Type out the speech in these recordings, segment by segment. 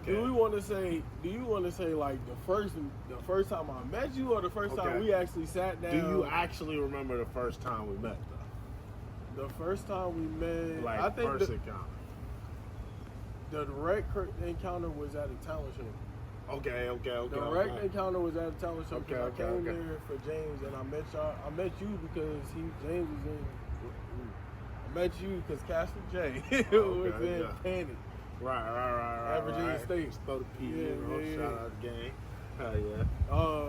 Do you want to say like the first time I met you, or the first time we actually sat down? Do you actually remember the first time we met though? The first time we met, like I think first encounter. The direct encounter was at a talent show. Okay. The direct encounter was at a talent show because I came there for James, and I met you because James was in. I met you because Casper J was in Panic. Right. At Virginia State. Just throw the P, shout out the game. Hell yeah.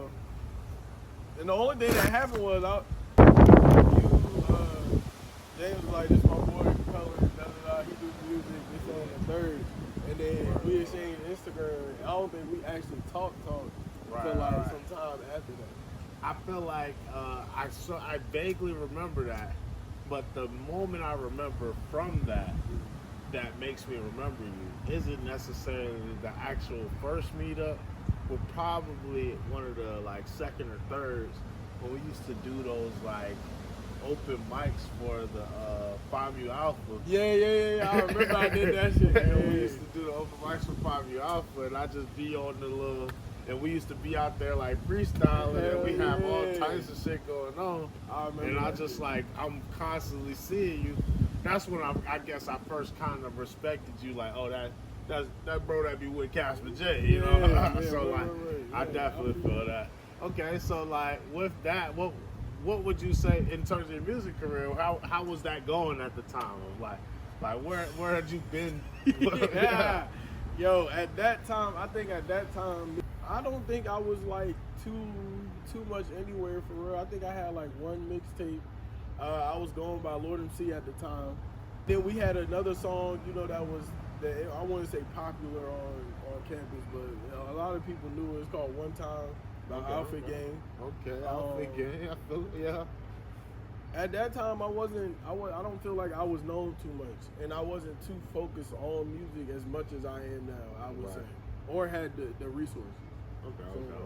And the only thing that happened was James was like, this my boy, Cullen, he do music, this on the third. And then we exchanged Instagram. I don't think we actually talked until some time after that. I feel like I vaguely remember that, but the moment I remember from that makes me remember you isn't necessarily the actual first meetup, but probably one of the like second or thirds when we used to do those like open mics for the FAMU Alpha. Yeah. I remember I did that shit. And we used to do the open mics for FAMU Alpha, and I just be on the little, and we used to be out there like freestyling, and we have all types of shit going on. And I just like, I'm constantly seeing you. That's when I guess I first kind of respected you, like, oh, that's that bro that be with Casper J, you know? So I definitely feel that. Okay, so like with that, what would you say in terms of your music career? How was that going at the time? Like where had you been? Yeah. Yo, at that time, I don't think I was like too much anywhere for real. I think I had like one mixtape. I was going by Lord MC at the time. Then we had another song, that I wouldn't say popular on campus, but a lot of people knew it. It's called One Time by Outfit Gang. Okay, Outfit Gang. I feel it, yeah. At that time, I don't feel like I was known too much, and I wasn't too focused on music as much as I am now, I would say, or had the resources. Okay.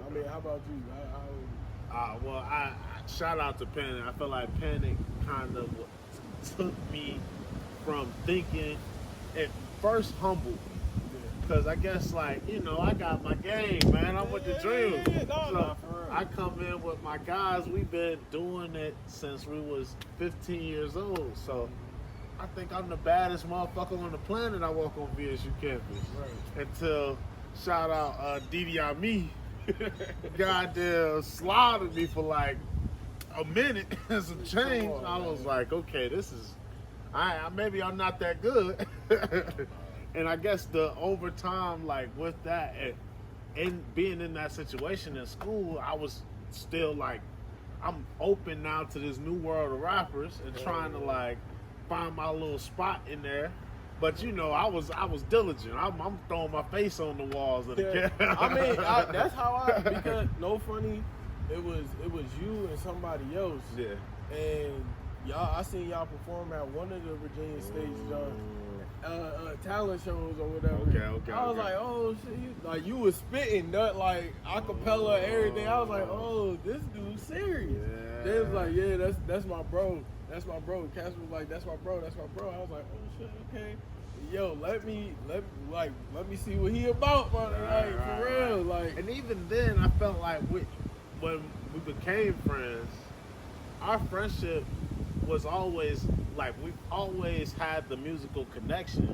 I mean, how about you? Well, I shout out to Panic. I feel like Panic kind of took me from thinking, it first humbled me. Because I guess, like, I got my game, man. I'm with the dream. So I come in with my guys. We've been doing it since we was 15 years old. So I think I'm the baddest motherfucker on the planet. I walk on VSU campus. Right. Until, shout out DDI Me. Goddamn slaughtered me for like a minute and some change. I was like, okay, this is, maybe I'm not that good. And I guess the overtime, like with that, and being in that situation in school, I was still like, I'm open now to this new world of rappers and trying to like find my little spot in there. But I was diligent. I'm throwing my face on the walls of the camera. I mean, that's how because no funny, it was you and somebody else. Yeah. And I seen y'all perform at one of the Virginia State talent shows or whatever. Okay. I was like, oh shit, you was spitting nut like acapella, everything. I was like, oh, this dude's serious. Yeah. They was like, yeah, that's my bro. That's my bro. Casper was like, that's my bro. I was like, oh shit, okay. Yo, let me see what he about, man. For real. Like, and even then, I felt like when we became friends, our friendship was always like we've always had the musical connection,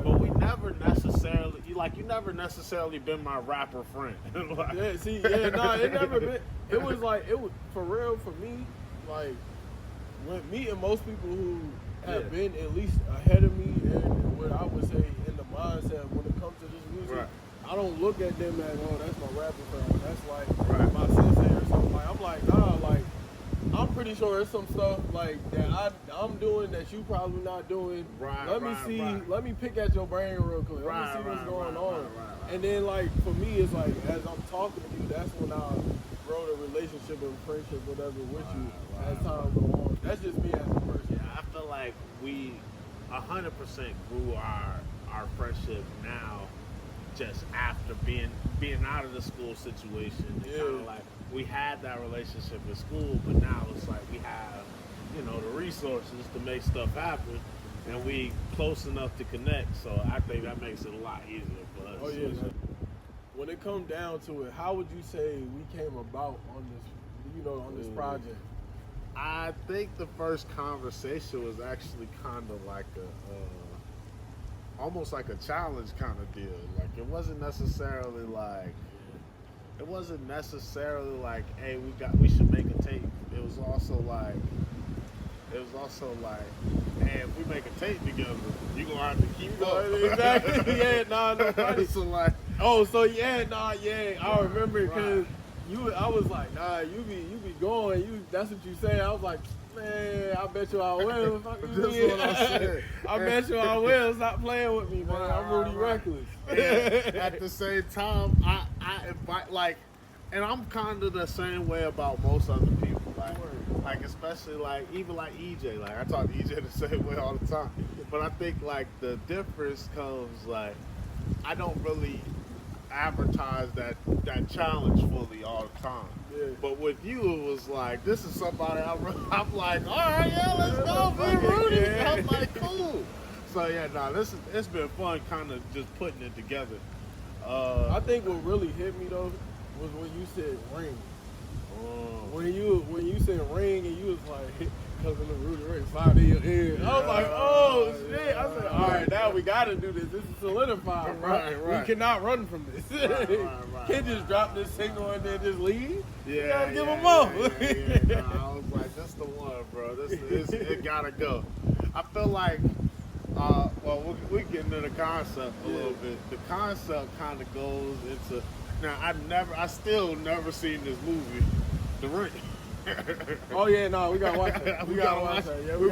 but we never necessarily you never necessarily been my rapper friend. It never been. It was for real for me. Like when meeting most people who have been at least ahead of me and what I would say in the mindset when it comes to this music, I don't look at them as, oh, that's my rapper friend. That's like my sensei or something. Like I'm like, nah, like I'm pretty sure there's some stuff like that I'm doing that you probably not doing. Let me see. Let me pick at your brain real quick. Let me see what's going on. And then like for me, it's like as I'm talking to you, that's when I grow the relationship and friendship, whatever, with you as time goes on. That's just me as a person. Yeah, I feel like we 100% grew our friendship now, just after being out of the school situation. Kind of like we had that relationship in school, but now it's like we have, the resources to make stuff happen. and we close enough to connect. So I think that makes it a lot easier for us. Oh yeah. When it comes down to it, how would you say we came about on this, on this project? I think the first conversation was actually kind of like a, almost like a challenge kind of deal. Like it wasn't necessarily like, hey, we should make a tape. It was also like, hey, if we make a tape together, you gonna have to keep up. Exactly. Yeah, no, funny. So like, I remember because I was like, nah, you be going, that's what you say. I was like, man, I bet you I will. Fuck you That's mean? what I said. I bet you I will. Stop playing with me, man. I'm Rudy Reckless. And at the same time, I invite, like, and I'm kind of the same way about most other people. Like especially like even like EJ. Like I talk to EJ the same way all the time. But I think like the difference comes like I don't really advertise that challenge fully all the time. Yeah. But with you, it was like this is somebody I'm like, all right, yeah, let's go, man, Rudy. Yeah. I'm like, cool. So yeah, it's been fun, kind of just putting it together. I think what really hit me though was when you said ring. When you said ring and you was like, cousin of Rudy Ring, 5 in your ear. I was like, oh shit. I said, all right, now we got to do this. This is solidified, right? We cannot run from this. Can't just drop this single and then just leave. Yeah, you gotta give them more. I was like, that's the one, bro. It gotta go. I feel like, well, we get into the concept a little bit. The concept kind of goes into. Now, I still never seen this movie, The Ring. Oh yeah, no, we gotta watch it. We gotta watch it. Yeah, we're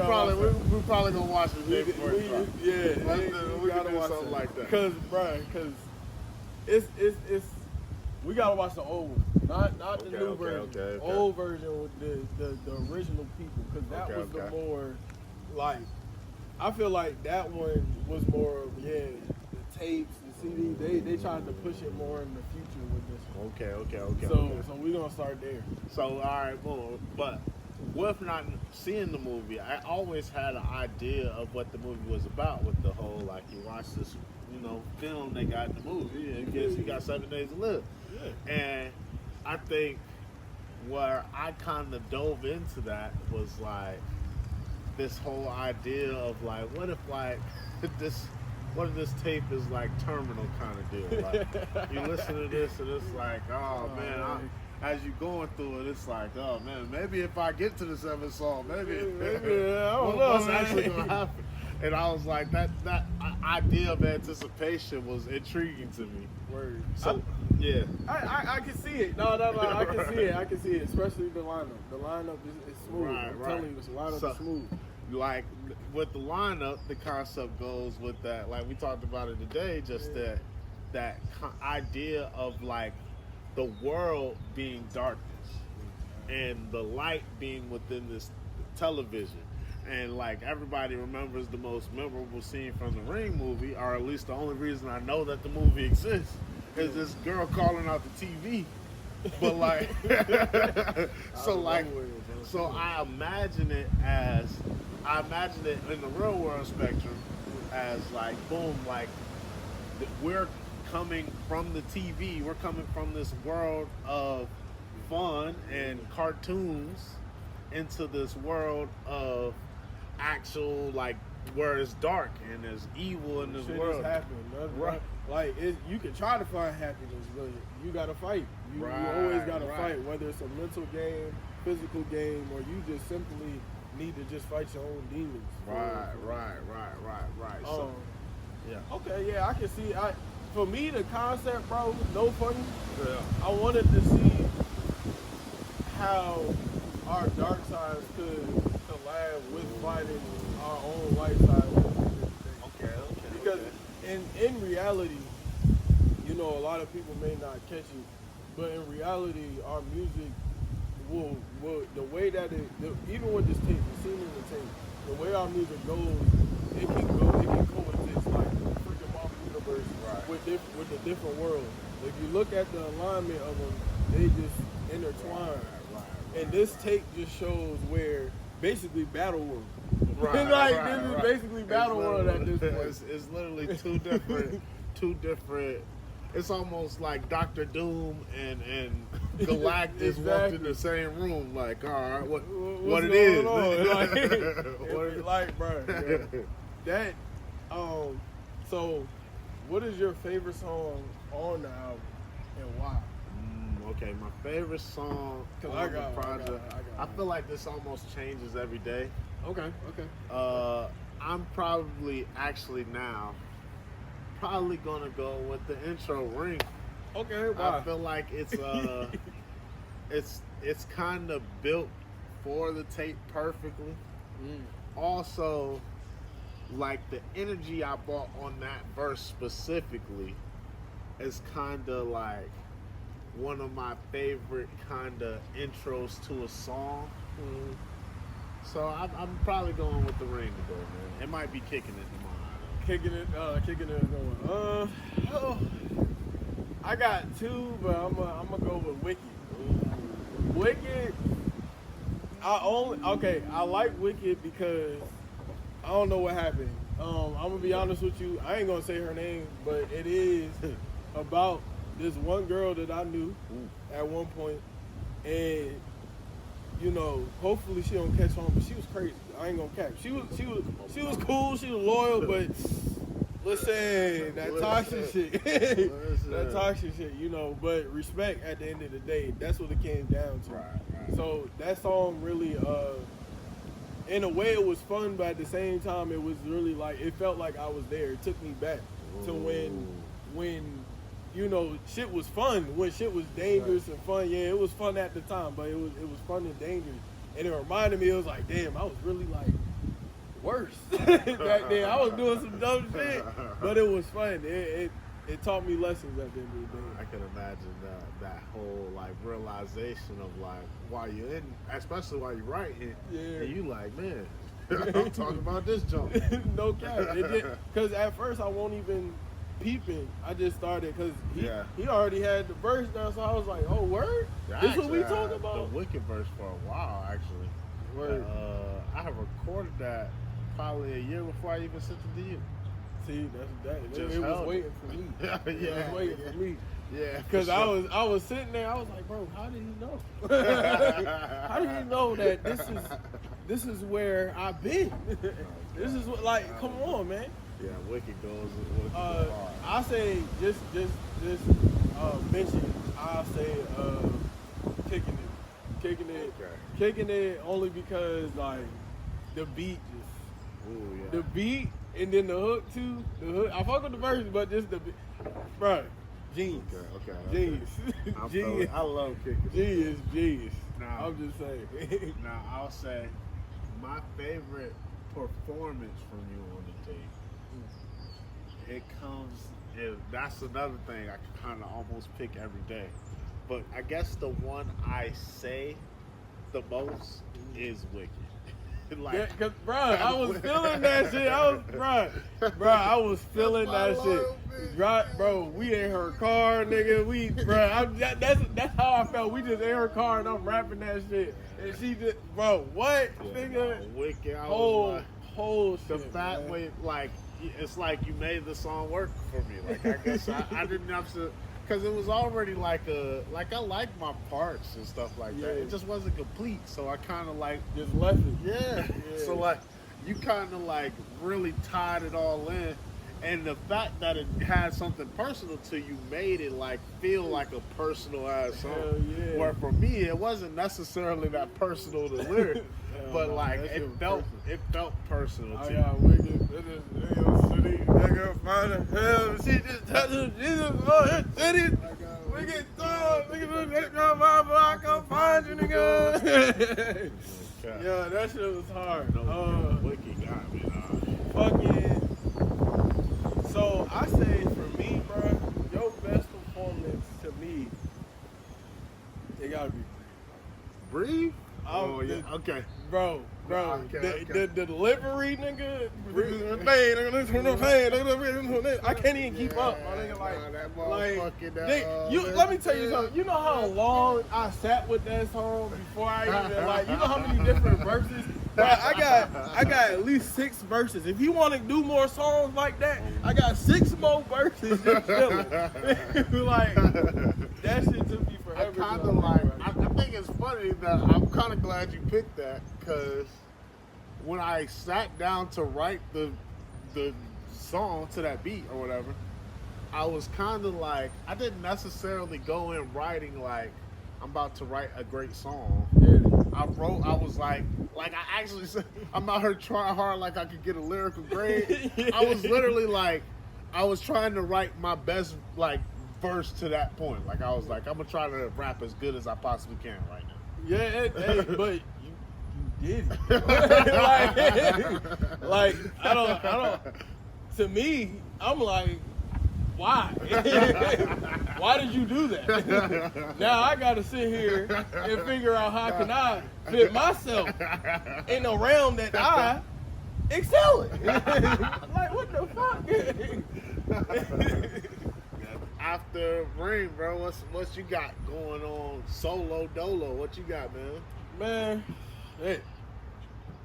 probably gonna watch it the day before it drops. Yeah, we gotta watch something like that. Cause it's we gotta watch the old one, not the new version. Okay. Old version with the original people, cause that was the more like. I feel like that one was more the tapes. CD, they tried to push it more in the future with this one. Okay. So we're gonna start there. So all right, boom. But with not seeing the movie, I always had an idea of what the movie was about. With the whole like you watch this, film they got in the movie, and guess you got 7 days to live. Yeah. And I think where I kind of dove into that was like this whole idea of like, what if like this. What if this tape is like terminal kind of deal? Like you listen to this and it's like, oh man, as you going through it, it's like, oh man, maybe if I get to the 7th song, maybe I don't know what's actually gonna happen. And I was like, that idea of anticipation was intriguing to me. Word. So I can see it. No, I can see it. Especially the lineup. The lineup is smooth. I'm telling you, the lineup is smooth. Like with the lineup, the concept goes with that. Like we talked about it today, just that idea of like the world being darkness and the light being within this television. And like everybody remembers the most memorable scene from the Ring movie, or at least the only reason I know that the movie exists, is this girl calling out the TV. But like, so I imagine it in the real world spectrum as like, boom, like we're coming from the TV, we're coming from this world of fun and cartoons into this world of actual, like, where it's dark and there's evil in this world. Right. Like, you can try to find happiness, but you gotta fight. You always gotta fight, whether it's a mental game, physical game, or you just simply need to just fight your own demons. Right. So, Okay, I can see. For me, the concept, bro, no funny. Yeah. I wanted to see how our dark sides could collab with fighting our own light side. Okay. Because in reality, a lot of people may not catch it, but in reality, our music will the way that even with this tape, the scene in the tape, the way our music goes, it can coexist like freaking Marvel Universe with the different worlds. If you look at the alignment of them, they just intertwine. And this tape just shows where basically Battle World. This is basically Battle World at this point. It's literally two different. It's almost like Doctor Doom and Galactus walked in the same room. Like, all right, what it is? What it's like, bro. Yeah. That. So, what is your favorite song on the album and why? Okay, my favorite song on the project. I feel like this almost changes every day. Okay. I'm probably gonna go with the intro Ring. Okay, why? I feel like it's it's kind of built for the tape perfectly. Also, like the energy I brought on that verse specifically is kind of like one of my favorite kind of intros to a song. So I'm probably going with the Ring today, man. It might be kicking it tomorrow. Kicking it going. I got two, but I'm gonna go with Wicked. Wicked. I like Wicked because I don't know what happened. I'm gonna be honest with you. I ain't gonna say her name, but it is about this one girl that I knew at one point, and you know, hopefully she don't catch on. But she was crazy. I ain't gonna cap. She was cool. She was loyal, but listen, that toxic shit, that toxic shit, you know. But respect at the end of the day. That's what it came down to. Right. So that song really, in a way, it was fun, but at the same time, it was really like it felt like I was there. It took me back to when you know shit was fun, when shit was dangerous and fun. Yeah, it was fun at the time, but it was fun and dangerous. And it reminded me, it was like, damn, I was really like worse back then. I was doing some dumb shit, but it was fun. It taught me lessons at the end of the day. I can imagine that whole like realization of like while you're in, especially while you're writing, and you like, man, I'm talking about this jump. No cap. Because at first I won't even peeping. I just started because he already had the verse down, so I was like, oh, word? This what we talking about? The Wicked verse for a while, actually. Word. I have recorded that probably a year before I even sent it to you. See, it was waiting for me. It was waiting for me. Yeah, because I was sitting there. I was like, bro, how did he know? How did he know that this is where I've been? This is what, like, come on, man. Yeah, Wicked goes hard. I say just mention. I say kicking it only because like the beat the beat and then the hook too. The hook, I fuck with the verse, but just the bro, genius. Okay. Genius. I love kicking. Genius. Now, I'm just saying. Now I'll say my favorite performance from you on the tape. It comes. That's another thing I can kind of almost pick every day, but I guess the one I say the most is Wicked. Like, cause bro, I was feeling that shit. I was feeling that shit. Bro, we in her car, nigga. That's how I felt. We just in her car and I'm rapping that shit, and she just, bro, what, nigga? Wicked. Whole shit. The fact way, like. It's like you made the song work for me. Like I guess I didn't have to, because it was already like I like my parts and stuff like that. It just wasn't complete, so I kind of like just left it. Yeah. So like you kind of like really tied it all in, and the fact that it had something personal to you made it like feel like a personal ass song. Yeah. Where for me it wasn't necessarily that personal to lyric. But like it felt personal to got Wicked. Nigga, find a hell. She just touched Jesus. Oh, it's city. Wicked dog. Nigga, let your mind, but I come find you, nigga. Yeah, that shit was hard. Wicked got me. Fucking. So I say for me, bro, your best performance to me, it gotta be Breathe. Oh yeah. Okay. Bro, the delivery, nigga. I can't even keep up. Let me tell you something. You know how long I sat with that song before I even you know how many different verses Bro, I got at least 6 verses. If you want to do more songs like that, I got 6 more verses just chilling. Like, that shit took me forever. I think it's funny that I'm kind of glad you picked that, because when I sat down to write the song to that beat or whatever, I was kind of like, I didn't necessarily go in writing like I'm about to write a great song. Yeah. I was like I actually said, I'm out here trying hard like I could get a lyrical grade. I was literally like, I was trying to write my best like verse to that point. Like I was like, I'm gonna try to rap as good as I possibly can right now. Yeah, but you did it. like I don't. To me, I'm like, why? Why did you do that? Now I gotta sit here and figure out how can I fit myself in a realm that I excel in. Like, what the fuck? After Ring, bro, what you got going on solo dolo? What you got, man? Man, hey,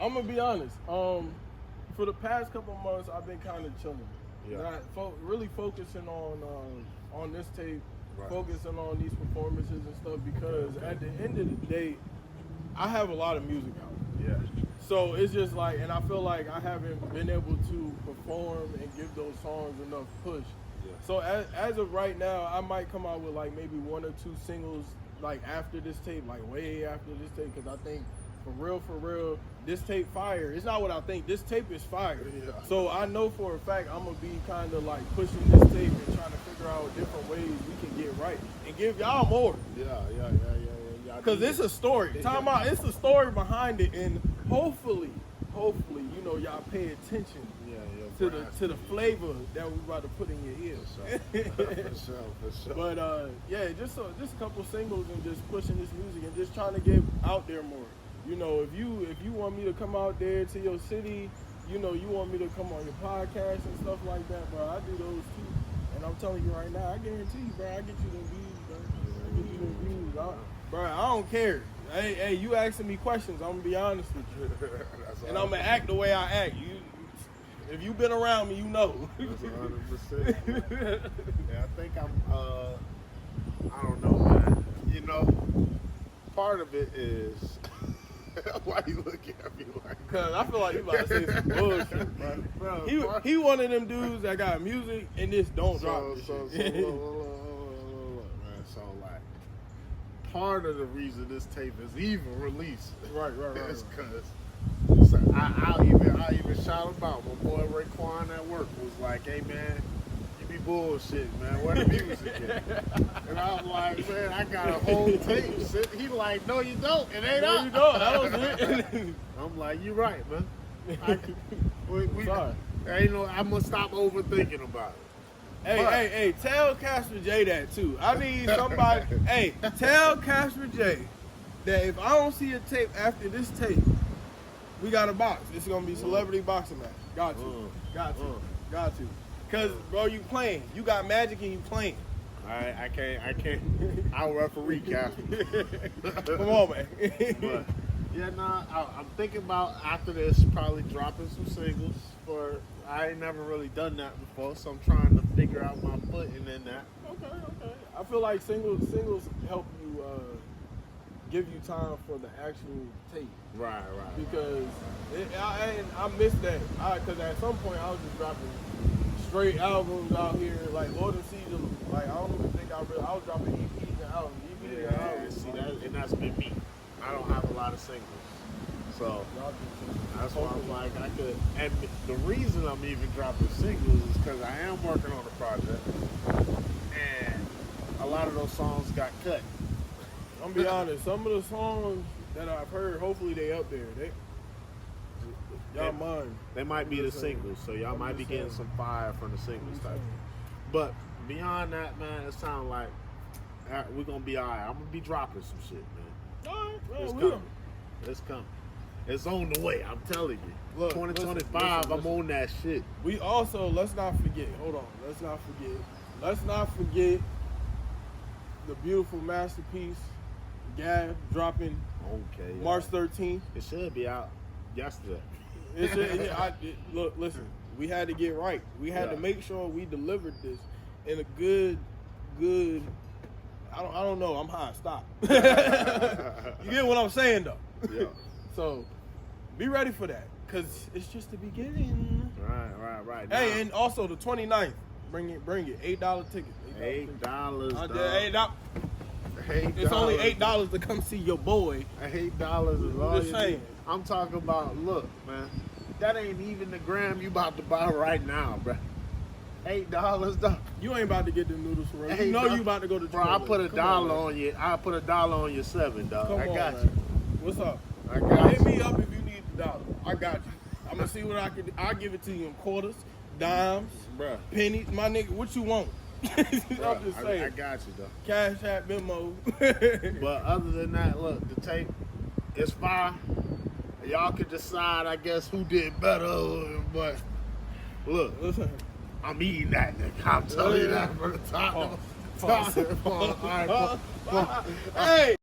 I'm gonna be honest. For the past couple of months, I've been kind of chilling. Yeah. Not really focusing on this tape, right. Focusing on these performances and stuff, because at the end of the day, I have a lot of music out. Yeah. So it's just like, and I feel like I haven't been able to perform and give those songs enough push. Yeah. So as of right now, I might come out with like maybe 1 or 2 singles like after this tape, like way after this tape, because I think for real, this tape fire. It's not what I think. This tape is fire. Yeah. So I know for a fact I'm gonna be kind of like pushing this tape and trying to figure out different ways we can get right and give y'all more. Yeah. Because it's a story. Talking about, it's a story behind it, and hopefully, you know, y'all pay attention to the flavor that we about to put in your ears. For sure. But yeah, just a couple singles and just pushing this music and just trying to get out there more. You know, if you want me to come out there to your city, you know, you want me to come on your podcast and stuff like that, bro, I do those too. And I'm telling you right now, I guarantee you, bro, I get you them views, bro. I get you them views. Bro, I don't care. Hey, you asking me questions, I'm gonna be honest with you. And I'm gonna act the way I act. If you've been around me, you know. That's 100%. Yeah, I think I don't know, man. You know, part of it is, why you looking at me like that? Cause I feel like you about to say some bullshit, bro. He one of them dudes that got music and just don't drop this shit. Look, man. So like, part of the reason this tape is even released, right. is because I'll even shout him out. My boy Raekwon at work was like, "Hey man, you be bullshit, man. Where the music at?" And I'm like, "Man, I got a whole tape." He like, "No, you don't. It ain't No, up." you don't. That was it. I'm like, "You right, man." Sorry. I'm gonna stop overthinking about it. Hey, tell Casper J that too. I need somebody. Hey, tell Casper J that if I don't see a tape after this tape, we got a box. It's gonna be celebrity boxing match. Got to. Cause bro, you playing. You got magic and you playing. Alright, I can't. I'll referee, Casper. Come on, man. But yeah, I'm thinking about after this probably dropping some singles. I ain't never really done that before, so I'm trying to figure out my footing in that. Okay. I feel like singles help you give you time for the actual tape. Right. Because I missed that. Because at some point I was just dropping straight albums out here, like Lord and Season. Like I don't even think I was dropping EPs and albums. See that, and that's been me. I don't have a lot of singles, so that's why I'm like I could. And the reason I'm even dropping singles is because I am working on a project, and a lot of those songs got cut. I'm gonna be honest. Some of the songs that I've heard, hopefully they up there. Y'all mind. They might be the singles, so y'all might be getting some fire from the singles type. But beyond that, man, it sounds like we're gonna be alright. I'm gonna be dropping some shit, man. Alright, It's coming. It's on the way. I'm telling you. Look, 2025. listen. I'm on that shit. We also let's not forget. Hold on. Let's not forget the beautiful masterpiece, Gab, dropping March 13th. It should be out. yesterday. Look, listen. We had to get right. We had to make sure we delivered this in a good. I don't know. I'm high. Stop. You get what I'm saying, though. Yeah. So, be ready for that, cause it's just the beginning. Right. Hey, and also the 29th. Bring it. $8 ticket. $8. $8. It's only $8 to come see your boy. $8 is all Just you saying. need. I'm talking about. Look, man. That ain't even the gram you about to buy right now, bro. $8 though. You ain't about to get the noodles for real. You know you about to go to Chipotle. Bro, I put $1 on you. I put $1 on your 7, dog. Come I on, got man. you. What's up? I got Hit you. me up if you need the dollar. I got you. I'm gonna see what I can do. I'll give it to you in quarters, dimes, Bruh. pennies. My nigga, what you want? I'm just saying. I got you though. Cash App, Venmo. But other than that, look, the tape is fire. Y'all can decide, I guess, who did better. But look, Listen. I'm eating that nigga. I'm telling you that from the top. Pause. All right, Hey.